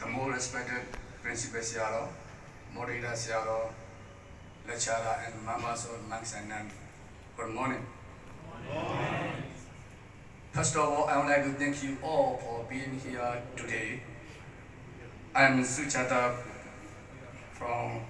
the more respected Principal Seattle, Moderator Seattle, lecturer and members of monks and nuns. Good morning. First of all, I would like to thank you all for being here today. I am Sujata from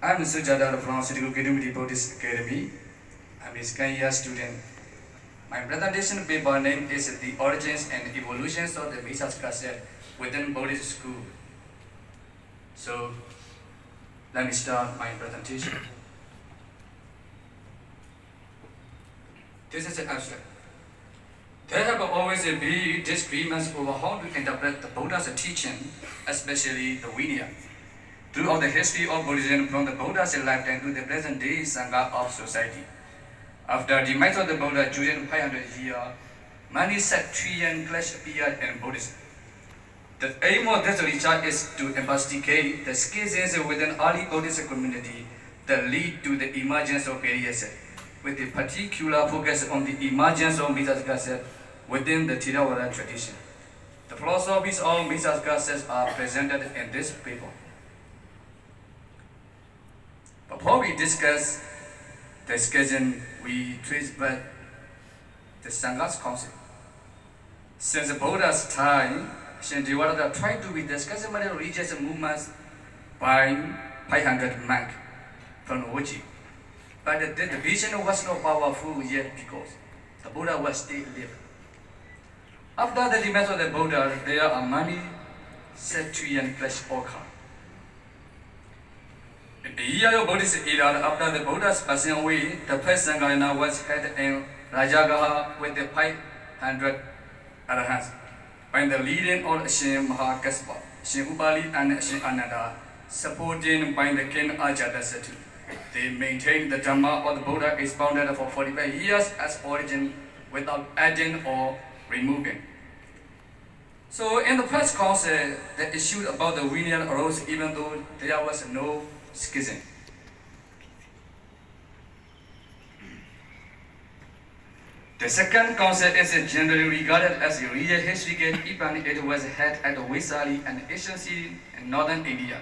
Citigroup Community Buddhist Academy. I'm a second year student. My presentation paper name is The Origins and Evolutions of the Misas Cassette within Buddhist School. So, let me start my presentation. This is an abstract. There have always been disagreements over how to interpret the Buddha's teaching, especially the Vinaya. Throughout the history of Buddhism, from the Buddha's lifetime to the present day Sangha of society. After the demise of the Buddha during 500 years, many sectarian clashes appeared in Buddhism. The aim of this research is to investigate the schisms within early Buddhist community that lead to the emergence of various sects, with a particular focus on the emergence of Misas sects within the Theravada tradition. The philosophies of Misas sects are presented in this paper. Before we discuss the schism, we trace back the Sangha's concept. Since the Buddha's time, Shantivada tried to be discussing many religious movements by 500 monks from Uji. But the division was not powerful yet because the Buddha was still living. After the demise of the Buddha, there are many sectarian clashes occurred. In the year of Buddhist era, after the Buddha's passing away, the first Sangha was held in Rajagaha with the 500 arahants. By the leading of Shin Mahakaspa, Shin Upali and Shin Ananda, supported by the king Ajatasati. They maintained the Dhamma of the Buddha expounded for 45 years as origin without adding or removing. So in the first council, the issue about the Vinaya arose even though there was no schism. The second council is generally regarded as a real historical event. It was held at Vaisali, an ancient city in northern India.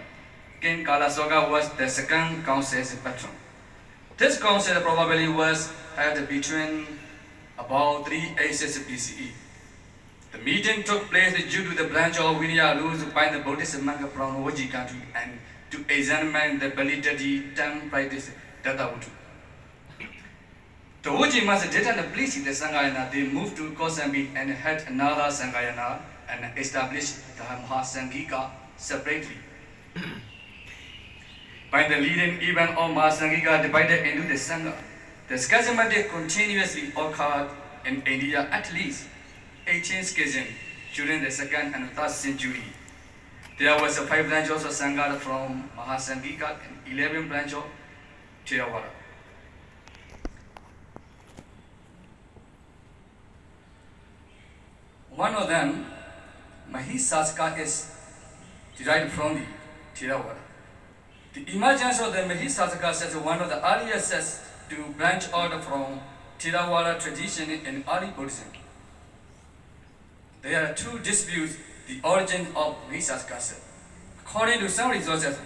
King Kalasoga was the second council's patron. This council probably was held between about 386 BCE. The meeting took place due to the branch of Vinaya rules by the Buddhist monk from Oji country and to examine the validity term practice Dattavuttu. The Oji must didn't please the Sanghayana. They moved to Kosambi and had another Sanghayana and established the Mahasangika separately. By the leading event of Mahasangika divided into the Sangha, the schismatic continuously occurred in India at least 18 schisms during the 2nd and 3rd century. There was 5 branches of Sangha from Mahasangika and 11 branches of Theravada. One of them, Mahisasaka, is derived from the Theravada. The emergence of the Mahisasaka is one of the earliest sects to branch out from Theravada tradition in early Buddhism. There are 2 disputes the origin of Misas. According to some resources,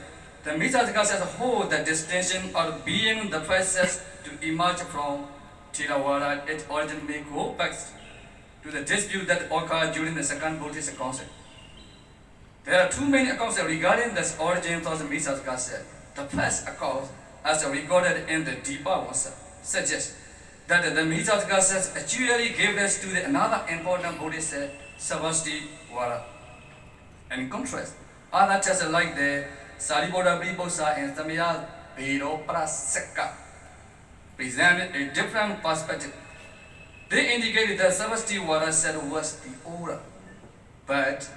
the Misas hold the distinction of being the first sect to emerge from Theravada. Its origin may go back to the dispute that occurred during the Second Buddhist Council. There are 2 main accounts regarding the origin of the Misas. The first account, as recorded in the Dipavamsa, suggests that the Misas actually gave rise to another important Buddhist sect, Savastivada. In contrast, other texts like the Sariputta Vibhusa and Samaya Viroprasaka present a different perspective. They indicated that Savastivada sect was the older, but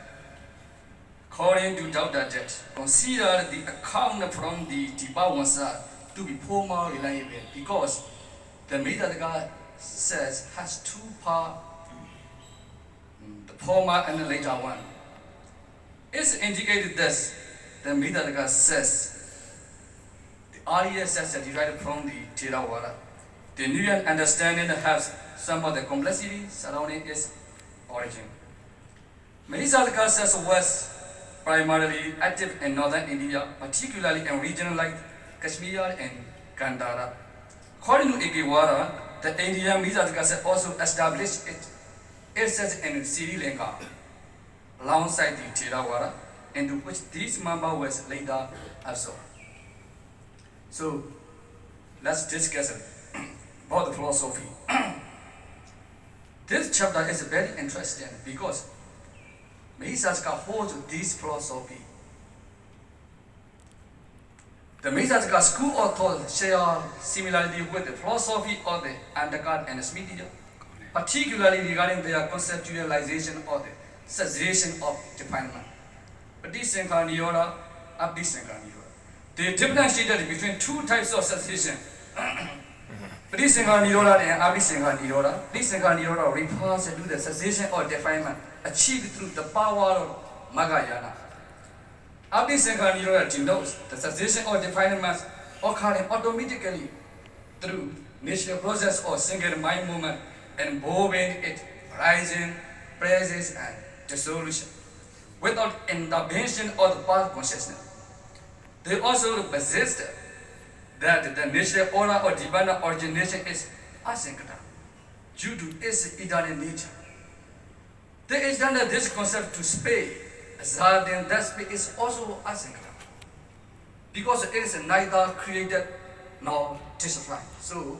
according to Dr. Jet, considered the account from the Dipavamsa to be more reliable because the Misas says has 2 parts, the former and the later one. It's indicated that the Misas says the earlier sects derived from the Theravada. The new understanding has some of the complexity surrounding its origin. Mahizataka says was primarily active in northern India, particularly in regions like Kashmir and Gandhara. According to Igiwara, the Indian Mahizataka also established itself in Sri Lanka, alongside the Theravada, into which this member was later absorbed. So, let's discuss about the philosophy. This chapter is very interesting because Mahizataka holds this philosophy. The Mahizataka school of thought share similarity with the philosophy of the Andakar and Smithiya, particularly regarding their conceptualization of the cessation of defilement. Patisankhara Niroda, Abhisankhara Niroda. They differentiated between two types of cessation. Patisankhara Niroda and Abhisankhara Niroda. Patisankhara Niroda refers to the cessation or defilement achieved through the power of Mahayana. Abhisankhara Niroda denotes the cessation or defilement occurring automatically through natural process or single mind movement involving it rising, presence, and dissolution, without intervention of the past consciousness. They also persist that the natural order or divine origination is asynchrona, due to its eternal nature. They extended this concept to space, asserting that space is also asynchrona, because it is neither created nor destroyed. So,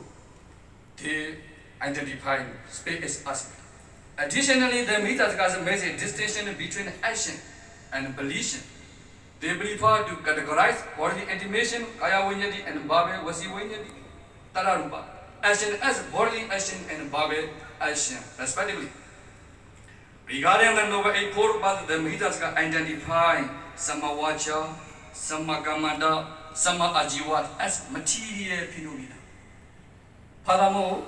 they identify space as asynchrona. Additionally, the Mahizataka makes a distinction between action and volition. They prefer to categorize bodily intimation, kaya vinyati, and bhave vasi vinyati, tararupa, action as bodily action and bhave action, respectively. Regarding the Noble Eightfold Path, the Mahizataka identify Samavacha, Samakamanda, Samaajivat as material phenomena. Furthermore,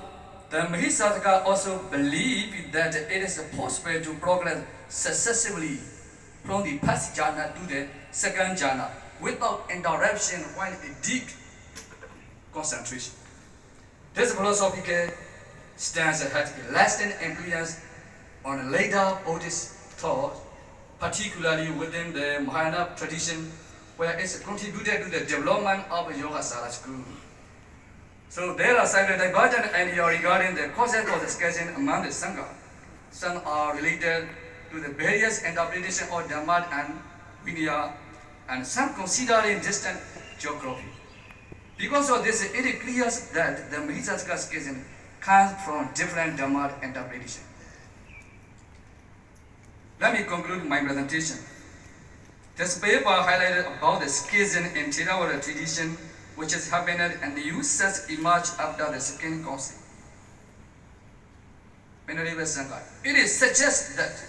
the Mahizataka also believe that it is possible to progress successively from the first jhana to the second jhana without interruption while in deep concentration. This philosophical stance had a lasting influence on later Buddhist thought, particularly within the Mahayana tradition, where it contributed to the development of Yogasala school. So there are several divergent ideas regarding the concept of the sketching among the Sangha. Some are related to the various interpretations of Dhamma and Vinaya, and some considering distant geography. Because of this, it is clear that the Mahizataka schism comes from different Dhamma interpretations. Let me conclude my presentation. This paper highlighted about the schism in Theravada tradition, which has happened and the uses emerged after the second council. It suggests that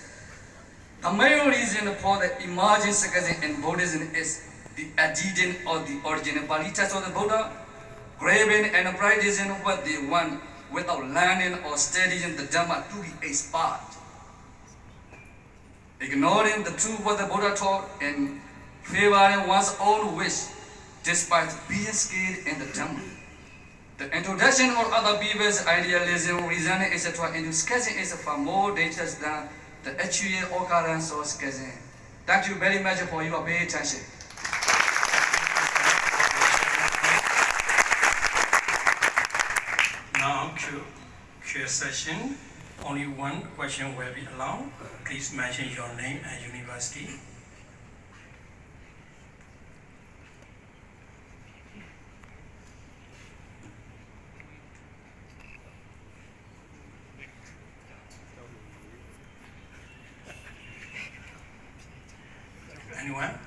the main reason for the emerging schism in Buddhism is the adhesion of the original Palitas of the Buddha, craving and practicing what they want without learning or studying the Dhamma to be expert, ignoring the truth what the Buddha taught and favoring one's own wish despite being skilled in the Dhamma. The introduction of other people's idealism, reasoning, etc. into schism is far more dangerous than the actual occurrence of schism. Thank you very much for your pay attention. Now, Q session. Only one question will be allowed. Please mention your name and university. Anyone?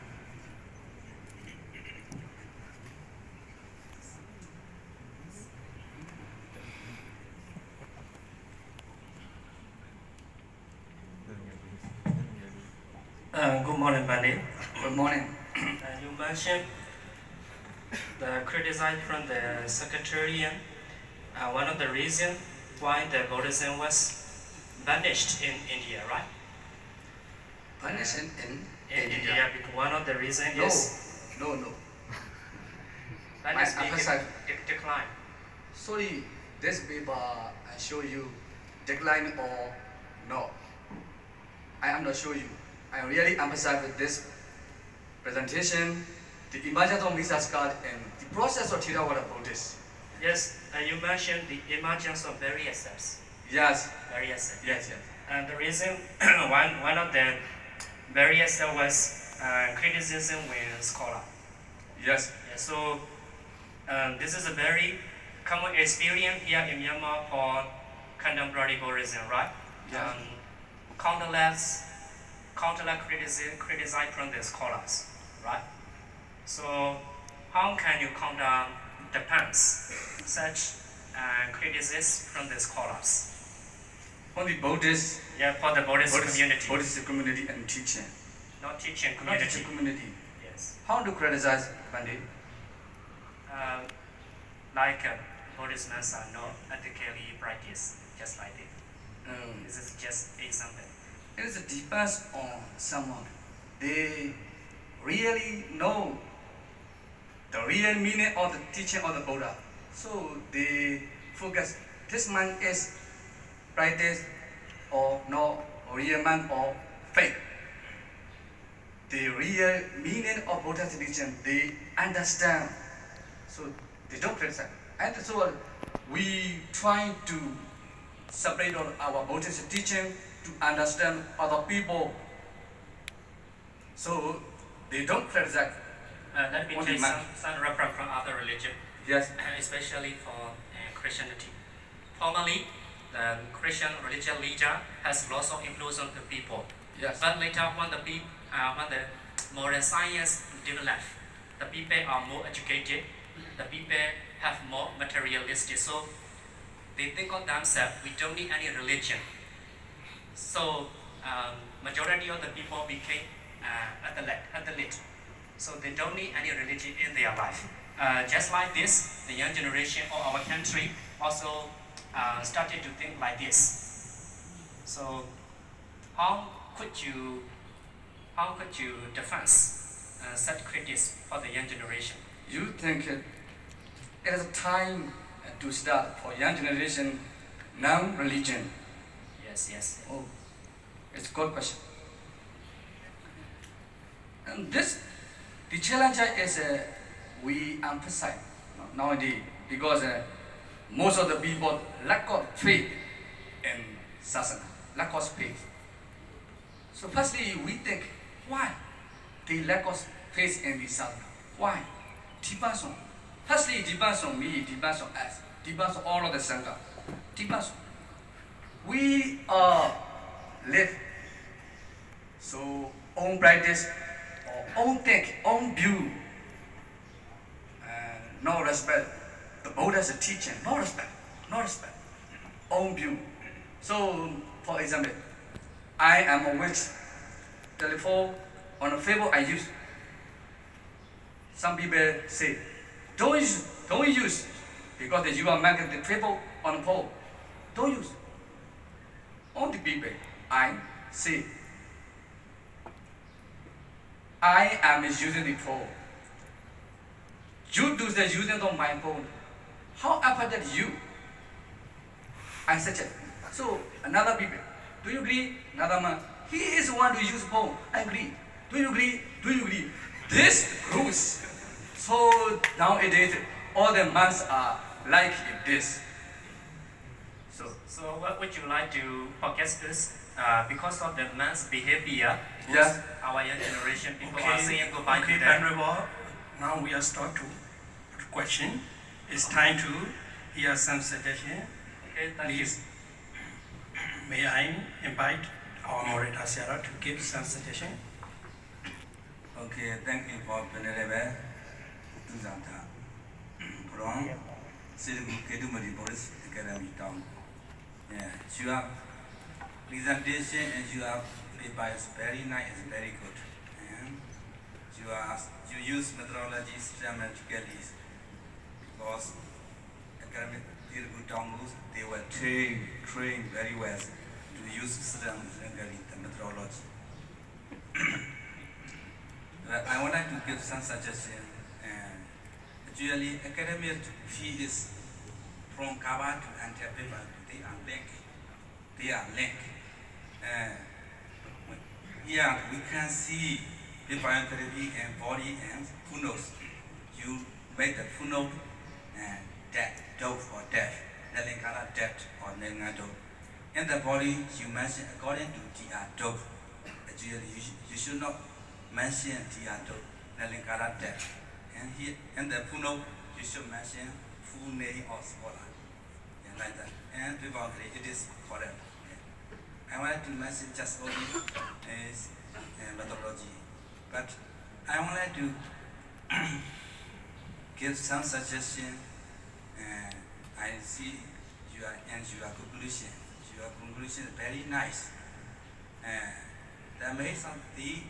Good morning, Pandit. Good morning. You mentioned the criticism from the sectarian. One of the reasons why the Buddhism was banished in India, right? Banished in India, because one of the reasons is No. that I is emphasize. decline. Sorry, this paper I show you decline or no. I am not show you. I really emphasize with this presentation the emergence of Mises card and the process of Theravada Buddhists. Yes, you mentioned the emergence of various sects. Yes, Various sects. yes, yes. And the reason, one of the various sects was criticism with scholar. Yes, Yeah, so this is a very common experience here in Myanmar for contemporary Buddhism, right? Yeah. Countless criticize from the scholars, right? So how can you counter defense such criticism from the scholars? on the Buddhist, Yeah, for the Buddhist community, Buddhist community and teaching. not teaching Not community. teaching community. Yes. How to criticize Pandit? Like Buddhist monks are not ethically practiced, just like this. This is just example. It is depends on someone. They really know the real meaning of the teaching of the Buddha. So they focus, this man is practice or no real man or fake. The real meaning of Buddha's teaching, they understand. So they don't criticize. And so we try to separate on our Buddhist teaching to understand other people. So they don't criticize. Let me What take do you mean? some reference from other religion, Yes, especially for Christianity. Formerly, the Christian religious leader has lots of influence on the people. yes, But later, when the modern science developed, the people are more educated, the people have more materialistic, so they think of themselves, we don't need any religion. So majority of the people became athlete. So they don't need any religion in their life. Just like this, the young generation of our country also started to think like this. So how could you defend such critics for the young generation? you think it is time to start for young generation non-religion? Yes. Oh, it's a good question. And this, the challenge is we emphasize nowadays because most of the people lack of faith in sasana, lack of faith. So firstly, we think why they lack of faith in the sasana? Why? Depends on. Firstly, it depends on me, it depends on us, depends on all of the sangha. Depends on. We live so own practice or own think, own view, no respect. The Buddha's teaching, no respect, own view. So, for example, I am a witch. Telephone on a favor I use. Some people say, don't use, because you are making the favor on the pole. Don't use. On the people, I say, I am using the phone. You do the using of my phone. How about that you? I suggest. So another people, do you agree? Another man, he is one to use phone. I agree. Do you agree? Do you agree? This rules. So nowadays, all the monks are like this. So what would you like to forget this? Because of the man's behavior, Yes. our young generation people are saying goodbye Okay, to them. Venerable, now we are start to question. It's time to hear some suggestion. Okay, thank you. Please, may I invite our moderator Sarah to give some suggestion? Okay, thank you for Venerable Tuzanta from Siddhu Kedumari Buddhist Academy Town. Yeah, your presentation and your paper is very nice, very good. And you use methodology systematically because academic Thirugu Town rules, they were trained very well to use systematically the methodology. I would like to give some suggestion. Actually, academic fee is from cover to anti-paper. They are linked. here we can see the biotherapy and body and funos. You make the funo and death, dose or death, Nalinkara death or Nengado. In the body, you mention according to TR dose. You should not mention TR dose, Nalinkara death. And here in the funo, you should mention full name or scholar. And like that. And probably it is correct. I wanted to mention just only is methodology, but I wanted to give some suggestion. I see your conclusion. Your conclusion is very nice. The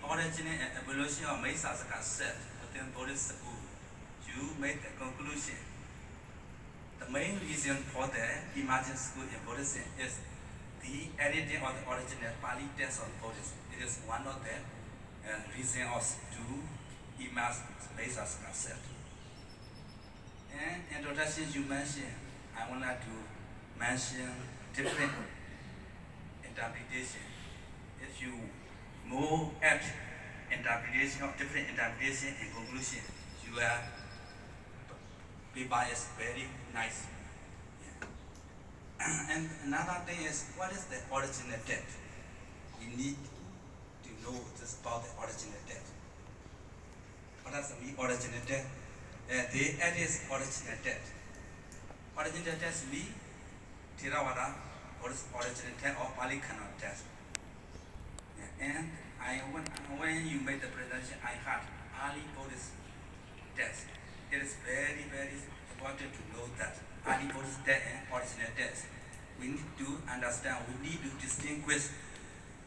original evolution of Mesa as a concept within Buddhist school. You made the conclusion. The main reason for the emergent school in Buddhism is the editing of the original Pali text of Buddhism. It is one of the reasons to emerge Mesa's concept. And introduction you mentioned, I wanted to mention different interpretation. If you move at interpretation of different interpretation and conclusion, you are be biased very nice. And another thing is, what is the original text? We need to know just about the original text. What does it mean, original text? The is original text. Original text means Theravada original text or Pali Canon text. And when you made the presentation, I had Ali Buddhist text. It is very, very important to know that Ali Buddhist text and original text. We need to understand, we need to distinguish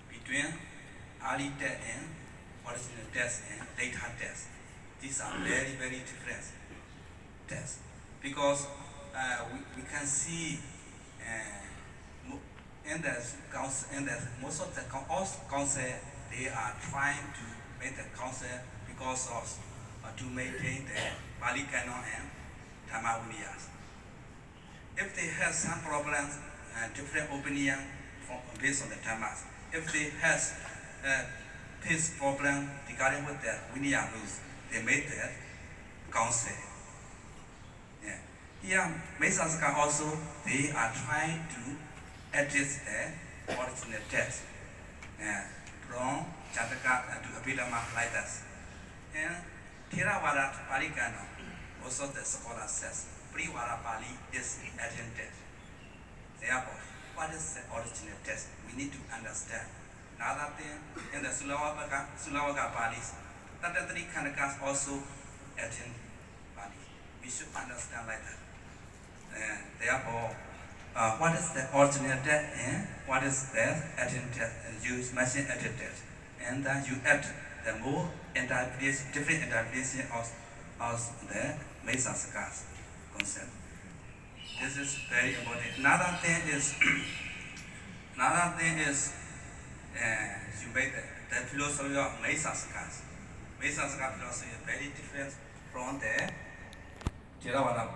between Ali text and original text and later text. These are very, very different texts. Because we can see in the most of the council, they are trying to make the council because of to maintain the Pali Canon and Dhamma Vinayas. If they have some problems, different opinion based on the Dhammas, if they have this problem regarding with the Vinaya rules, they made the council. Yeah. Here, Mesasaka also, they are trying to address the original text from Jataka to Abhidhamma like that. And Theravada Pali Canon, also the scholar says, Privada Pali is added. Therefore, what is the original text? We need to understand. Another thing, in the Sulawaka Palis, Tatatri Kanakas also added Pali. We should understand like that. Therefore, what is the original text and what is the added text? You mention added text. And then you add the more interpretation, different interpretation of the Mesa's concept. This is very important. Another thing is you make the philosophy of Mesa's Mesa's philosophy is very different from the Theravada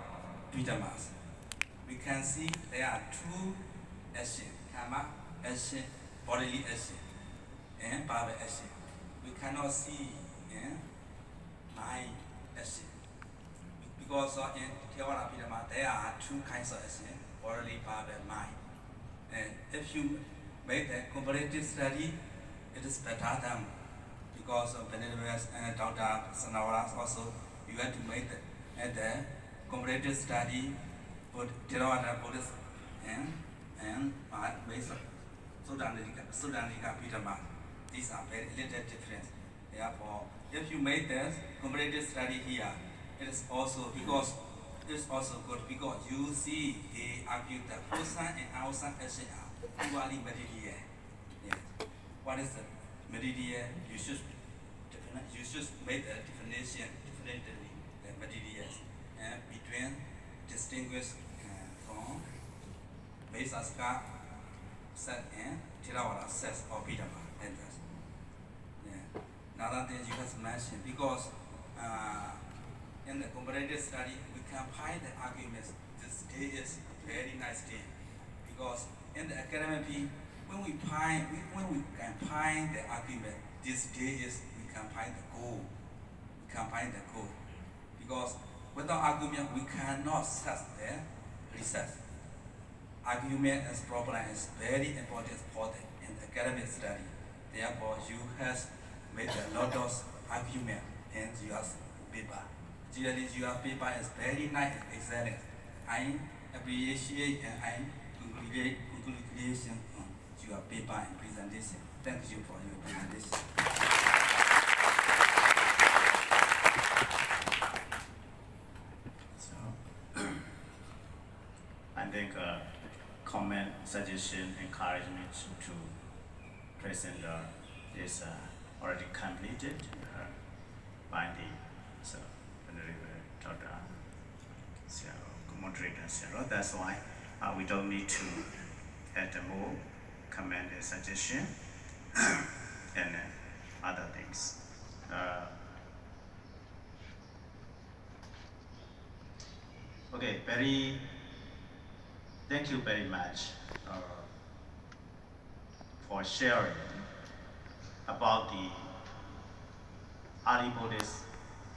Pitamas. We can see there are two actions, karma action, bodily action, and power action. We cannot see mind action. Because in Theravada Pitama, there are two kinds of action, bodily power and mind. And if you make the comparative study, it is better than because of Benedict and Dr. Sanawara also, you have to make the comparative study for Theravada Buddhist and Mesa. Sudanika Pitama. These are very little different. Therefore, if you make the comparative study here, it is also because it's also good because you see they argue that Hosan and Ausan action are equally material. Yes. What is the material? You should make a definition differently the materials and between distinguish from Mesaska set and Theravada sets or Pitama. Another thing you have mentioned, because in the comparative study, we can find the arguments. This day is very nice day, because in the academic, we when we can find the argument, these days we can find the goal. We can find the goal. Because without argument, we cannot set the research. Argument as problem is very important for the academic study. Therefore, you have made a lot of argument in your paper. Generally, your paper is very nice and excellent. I appreciate and I congratulate on your paper and presentation. Thank you for your presentation. So, I think comment, suggestion, encouragement to present is already completed by the Dr. Moderator Sarah. That's why we don't need to add more comment and suggestion and other things. Okay, thank you very much for sharing about the early Buddhist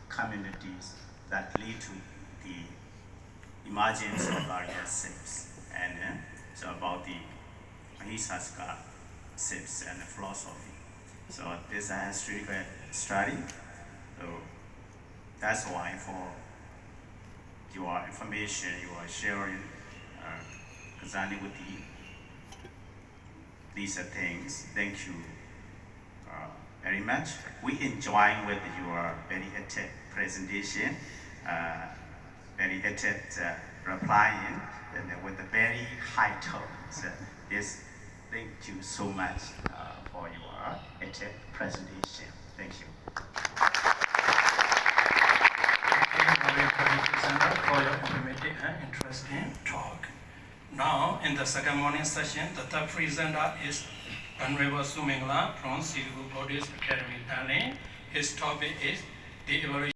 communities that lead to the emergence of Arya sects, and so about the Mahisaska sects and philosophy. So this is a historical study. So that's why for your information you are sharing concerning with these things. Thank you very much. We enjoy with your very adept presentation, very adept replying, and with a very high tone. So yes, thank you so much for your adept presentation. Thank you. For your informative and interesting talk. Now, in the second morning session, the third presenter is Honorable Sumingla from Siliguri Buddhist Academy, Thailand. His topic is the evolution